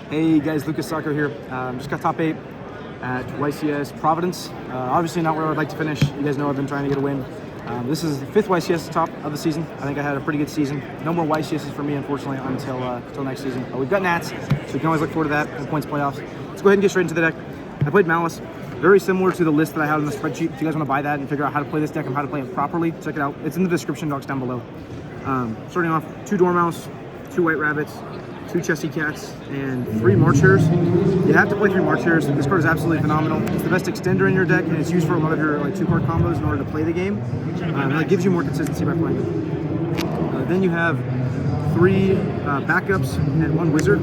Hey guys, Lucas Sacco here. Just got top 8 at YCS Providence. Obviously not where I'd like to finish. You guys know I've been trying to get a win. This is the 5th YCS top of the season. I think I had a pretty good season. No more YCSs for me, unfortunately, until next season. We've got Nats, so we can always look forward to that in the points playoffs. Let's go ahead and get straight into the deck. I played Maliss. Very similar to the list that I had on the spreadsheet. If you guys want to buy that and figure out how to play this deck and how to play it properly, check it out. It's in the description box down below. Starting off, 2 Dormouse, 2 White Rabbits, 2 Chesty Cats, and 3 March Hares. You have to play 3 March Hares. This card is absolutely phenomenal. It's the best extender in your deck, and it's used for a lot of your 2-card combos in order to play the game. And it gives you more consistency by playing it. Then you have 3 backups and 1 wizard.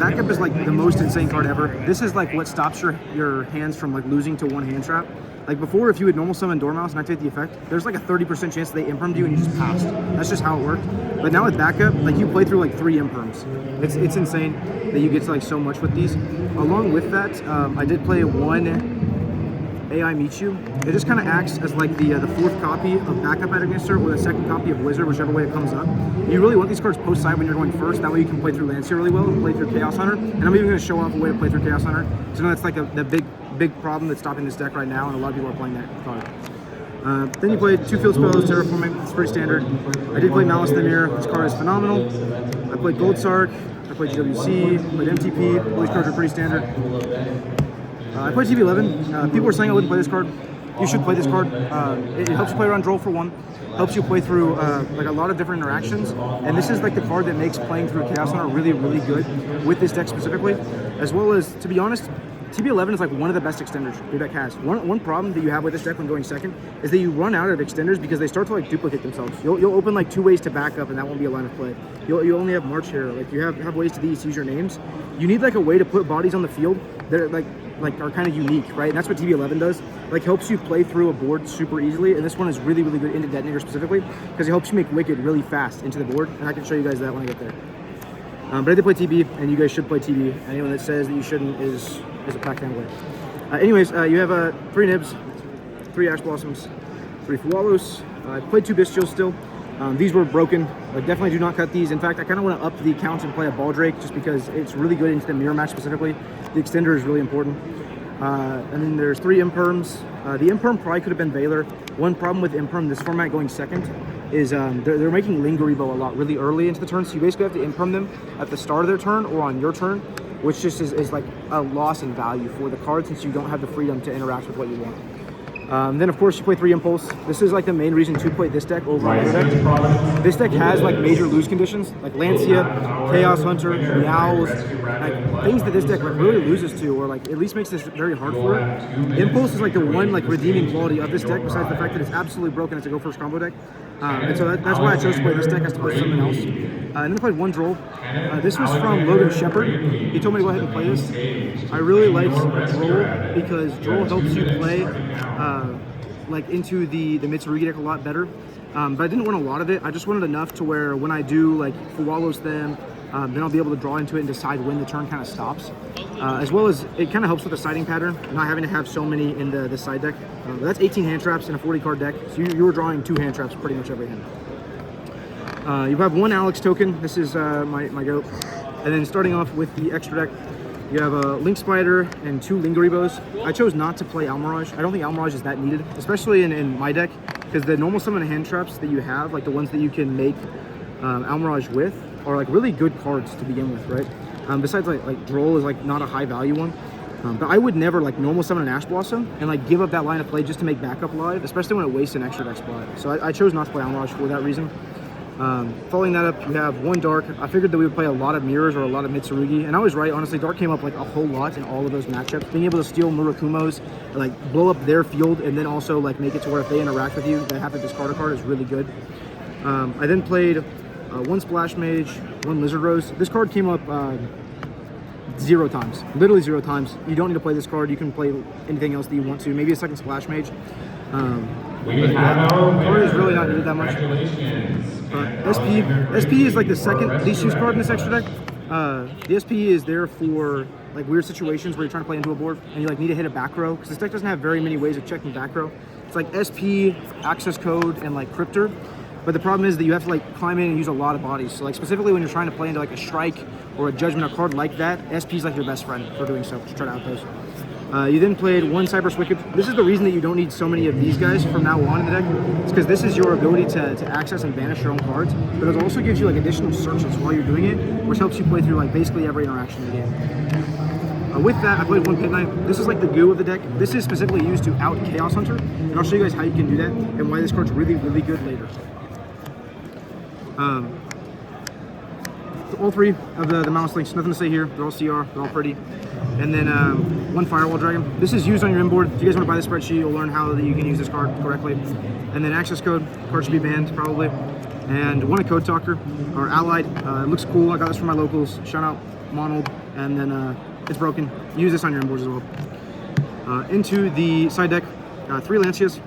Backup is like the most insane card ever. This is like what stops your hands from like losing to 1 hand trap. Like before, if you would normal summon Dormouse and activate the effect, there's like a 30% chance that they impermed you and you just passed. That's just how it worked. But now with backup, like you play through like 3 imperms. It's insane that you get to like so much with these. Along with that, I did play 1 AI Michu. It just kind of acts as like the 4th copy of backup at Ignister or the 2nd copy of Wizard, whichever way it comes up. You really want these cards post side when you're going first. That way you can play through Lancia really well and play through Chaos Hunter. And I'm even going to show off a way to play through Chaos Hunter. So now that's like the big problem that's stopping this deck right now, and a lot of people are playing that card. Then you played 2 Field Spells, Terraforming. It's pretty standard. I did play Malice in the Mirror. This card is phenomenal. I played Gold Sark. I played GWC. I played MTP. All these cards are pretty standard. I played TB11. People were saying I wouldn't play this card. You should play this card. It helps you play around Droll for 1. Helps you play through like a lot of different interactions. And this is like the card that makes playing through Chaos Hunter really, really good with this deck specifically. As well as, to be honest, TB11 is like one of the best extenders your deck has. One problem that you have with this deck when going second is that you run out of extenders because they start to like duplicate themselves. You'll open like 2 ways to back up and that won't be a line of play. You only have March here. Like you have ways to use your names. You need like a way to put bodies on the field that are like are kind of unique, right? And that's what TB11 does. Like helps you play through a board super easily. And this one is really, really good into Detonator specifically because it helps you make Wicked really fast into the board. And I can show you guys that when I get there. But I did play TB, and you guys should play TB. Anyone that says that you shouldn't is a pack handler. Anyways, you have 3 Nibs, 3 Ash Blossoms, 3 Fuwalos. I played 2 Bestials still. These were broken. Like, definitely do not cut these. In fact, I kind of want to up the count and play a Ball Drake just because it's really good into the mirror match specifically. The extender is really important. And then there's 3 Imperms. The Imperm probably could have been Valor. One problem with Imperm, this format going second, is they're making Lingeribo a lot really early into the turn, so you basically have to imperm them at the start of their turn or on your turn, which just is like a loss in value for the card since you don't have the freedom to interact with what you want. Then of course you play 3 Impulse. This is like the main reason to play this deck over another deck. This deck has like major lose conditions, like Lancia, Chaos Hunter, Meows, like things that this deck like really loses to, or like at least makes this very hard for it. Impulse is like the one like redeeming quality of this deck, besides the fact that it's absolutely broken as a go first combo deck. And so that's why I chose to play this deck as opposed to something else. And then I played 1 Droll. This was from Logan Shepard. He told me to go ahead and play this. I really liked Droll because Droll helps you play like into the Mitsurugi deck a lot better. But I didn't want a lot of it. I just wanted enough to where when I do like Fuwalos them, then I'll be able to draw into it and decide when the turn kind of stops. As well as it kind of helps with the siding pattern, not having to have so many in the side deck. That's 18 hand traps in a 40 card deck, so you were drawing 2 hand traps pretty much every hand. You have 1 Alex token. This is my goat. And then starting off with the extra deck, you have a Link Spider and 2 Lingeribos. I chose not to play Almirage. I don't think Almirage is that needed, especially in my deck, because the normal summon hand traps that you have, like the ones that you can make Almirage with, are like really good cards to begin with, right? Besides like Droll is like not a high value one. But I would never like normal summon an Ash Blossom and like give up that line of play just to make backup live, especially when it wastes an extra deck spot. So I chose not to play Almirage for that reason. Following that up, you have 1 Dark. I figured that we would play a lot of Mirrors or a lot of Mitsurugi, and I was right. Honestly, Dark came up like a whole lot in all of those matchups. Being able to steal Murakumos, like blow up their field, and then also like make it to where if they interact with you, they have to discard a card is really good. I then played 1 Splash Mage, 1 Lizard Rose. This card came up 0 times, literally 0 times. You don't need to play this card. You can play anything else that you want to. Maybe a 2nd Splash Mage. Card is really not needed that much. SP is like the 2nd least used card in this extra deck. The SP is there for like weird situations where you're trying to play into a board and you like need to hit a back row, because this deck doesn't have very many ways of checking back row. It's like SP, access code, and like Cryptor. But the problem is that you have to like climb in and use a lot of bodies. So like specifically when you're trying to play into like a strike or a judgment, a card like that, SP is like your best friend for doing so, to try to outpost. You then played one Cypress Wicked. This is the reason that you don't need so many of these guys from now on in the deck. It's because this is your ability to access and banish your own cards, but it also gives you like additional searches while you're doing it, which helps you play through like basically every interaction in the game. With that, I played one Pit Knight. This is like the goo of the deck. This is specifically used to out Chaos Hunter, and I'll show you guys how you can do that and why this card's really, really good later. All three of the Maliss links, nothing to say here. They're all CR, they're all pretty. And then one Firewall Dragon. This is used on your inboard. If you guys want to buy the spreadsheet, you'll learn how you can use this card correctly. And then access code. Card should be banned, probably. And one a Code Talker, or Allied. It looks cool. I got this from my locals. Shout out Monold. And then it's broken. Use this on your inboards as well. Into the side deck, 3 Lancias,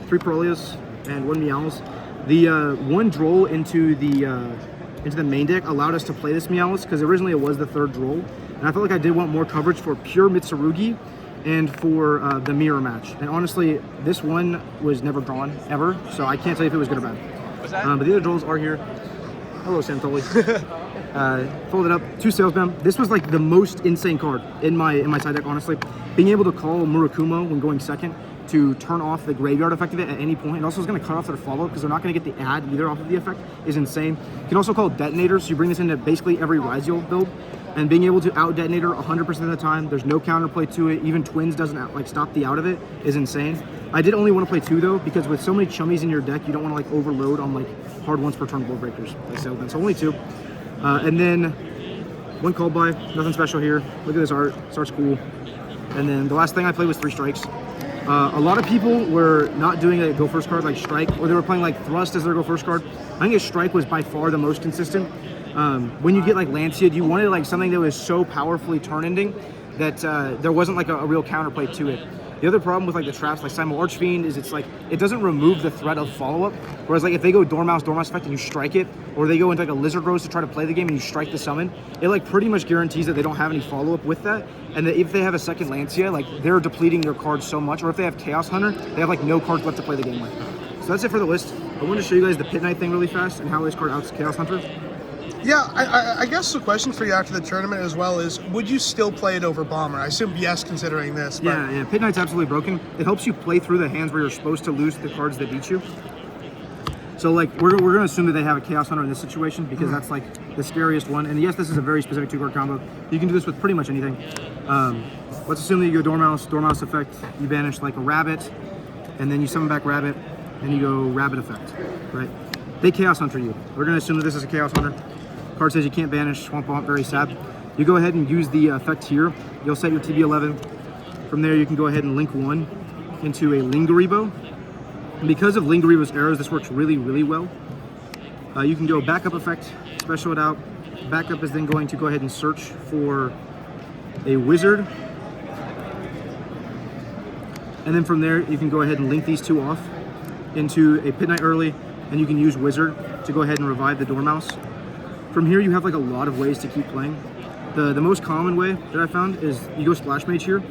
3 Parolias, and 1 Meowls. The one Droll into the main deck allowed us to play this Meowls, because originally it was the 3rd Droll. And I felt like I did want more coverage for pure Mitsurugi and for the mirror match. And honestly, this one was never drawn, ever, so I can't tell you if it was good or bad. What's that? But the other Drolls are here. Hello, Santoli. Folded up, 2 Salesbound. This was like the most insane card in my side deck, honestly. Being able to call Murakumo when going second to turn off the graveyard effect of it at any point. It also is going to cut off their follow because they're not going to get the add either off of the effect is insane. You can also call detonators. So you bring this into basically every Ryziel build, and being able to out detonator 100% of the time. There's no counterplay to it. Even Twins doesn't like stop the out of it is insane. I did only want to play 2 though, because with so many chummies in your deck, you don't want to like overload on like hard once per turn board breakers like Sailbin. So only 2. And then 1 Call By, nothing special here. Look at this art, this art's cool. And then the last thing I played was 3 Strikes. A lot of people were not doing a go first card like Strike, or they were playing like Thrust as their go first card. I think a Strike was by far the most consistent. When you get like Lancia, you wanted like something that was so powerfully turn ending that there wasn't like a real counterplay to it. The other problem with like the traps like Simul Archfiend is it's like it doesn't remove the threat of follow-up. Whereas like if they go Dormouse effect and you strike it, or they go into like a Lizard Rose to try to play the game and you strike the summon, it like pretty much guarantees that they don't have any follow-up with that. And that if they have a second Lancia, like they're depleting their cards so much. Or if they have Chaos Hunter, they have like no cards left to play the game with. So that's it for the list. I wanted to show you guys the Pit Knight thing really fast and how this card outs Chaos Hunter. Yeah, I guess the question for you after the tournament as well is, would you still play it over Bomber? I assume yes, considering this. But... Yeah, Pit Knight's absolutely broken. It helps you play through the hands where you're supposed to lose the cards that beat you. So like, we're going to assume that they have a Chaos Hunter in this situation, because that's like the scariest one. And yes, this is a very specific 2-card combo. You can do this with pretty much anything. Let's assume that you go Dormouse effect, you banish like a Rabbit, and then you summon back Rabbit, and you go Rabbit effect, right? They Chaos Hunter you. We're going to assume that this is a Chaos Hunter. Card says you can't banish, Swamp Womp, very sad. You go ahead and use the effect here. You'll set your TB11. From there, you can go ahead and link 1 into a Lingaribo. And because of Lingaribo's arrows, this works really, really well. You can go backup effect, special it out. Backup is then going to go ahead and search for a Wizard. And then from there, you can go ahead and link these 2 off into a Pit Knight early, and you can use Wizard to go ahead and revive the Dormouse. From here, you have like a lot of ways to keep playing. The most common way that I found is you go Splash Mage here,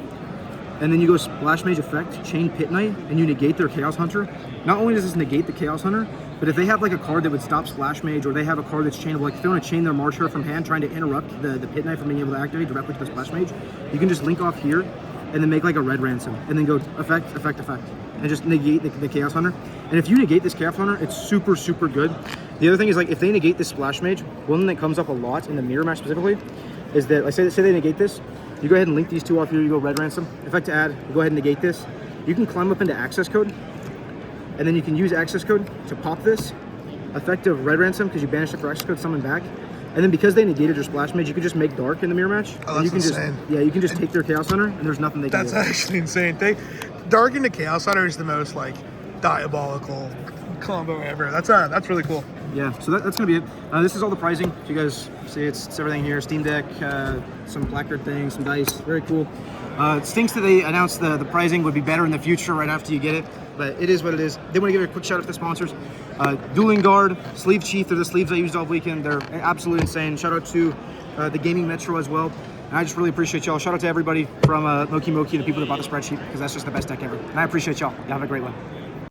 and then you go Splash Mage effect, chain Pit Knight, and you negate their Chaos Hunter. Not only does this negate the Chaos Hunter, but if they have like a card that would stop Splash Mage, or they have a card that's chainable, like if they want to chain their March Hare from hand, trying to interrupt the Pit Knight from being able to activate directly to the Splash Mage, you can just link off here, and then make like a red ransom, and then go effect, effect, effect, and just negate the Chaos Hunter. And if you negate this Chaos Hunter, it's super, super good. The other thing is, like, if they negate this Splash Mage, one thing that comes up a lot in the mirror match specifically is that, like, say they negate this, you go ahead and link these 2 off here, you go Red Ransom, effect to add, you go ahead and negate this. You can climb up into access code, and then you can use access code to pop this, effective Red Ransom, because you banished it for access code, summon back. And then because they negated your Splash Mage, you can just make Dark in the mirror match. Oh, and that's you can insane. you can just take their Chaos Hunter, and there's nothing they can do. That's actually insane. Dark into Chaos Hunter is the most, like, diabolical combo ever. That's really cool. Yeah, so that's gonna be it. This is all the pricing. So you guys see it's everything here. Steam Deck, some placard things, some dice, very cool. It stinks that they announced the pricing would be better in the future right after you get it, but it is what it is. They want to give a quick shout out to the sponsors. Dueling Guard, Sleeve Chief, they're the sleeves I used all weekend. They're absolutely insane. Shout out to the Gaming Metro as well. And I just really appreciate y'all. Shout out to everybody from Moki Moki and the people that bought the spreadsheet, because that's just the best deck ever. And I appreciate y'all. Y'all have a great one.